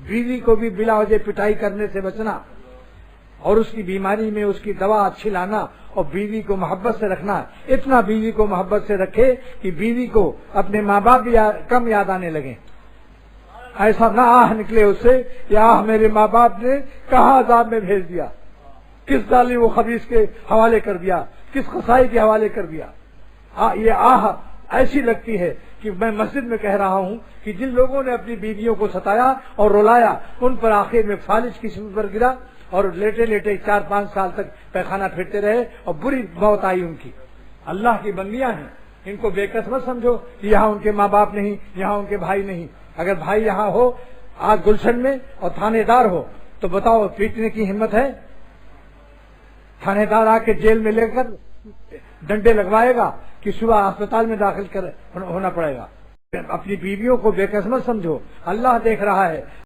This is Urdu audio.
بیوی کو بھی بلا وجہ پٹائی کرنے سے بچنا اور اس کی بیماری میں اس کی دوا اچھی لانا اور بیوی کو محبت سے رکھنا. اتنا بیوی کو محبت سے رکھے کہ بیوی کو اپنے ماں باپ بھی کم یاد آنے لگے. ایسا نہ آہ نکلے اس سے کہ آہ میرے ماں باپ نے کہاں عذاب میں بھیج دیا, کس ظالم و خبیث کے حوالے کر دیا, کس قصائی کے حوالے کر دیا. یہ آہ ایسی لگتی ہے کہ میں مسجد میں کہہ رہا ہوں کہ جن لوگوں نے اپنی بیویوں کو ستایا اور رلایا ان پر آخر میں فالج کی شکل پر گرا اور لیٹے لیٹے 4-5 سال تک پیخانہ پھرتے رہے اور بری موت آئی ان کی. اللہ کی بندیاں ہیں, ان کو بے کس مت سمجھو کہ یہاں ان کے ماں باپ نہیں, یہاں ان کے بھائی نہیں. اگر بھائی یہاں ہو آج گلشن میں اور تھانے دار ہو تو بتاؤ پیٹنے کی ہمت ہے؟ تھانے دار آ کے جیل میں لے کر ڈنڈے لگوائے گا کہ صبح اسپتال میں داخل ہونا پڑے گا. اپنی بیویوں کو بے کس مت سمجھو, اللہ دیکھ رہا ہے.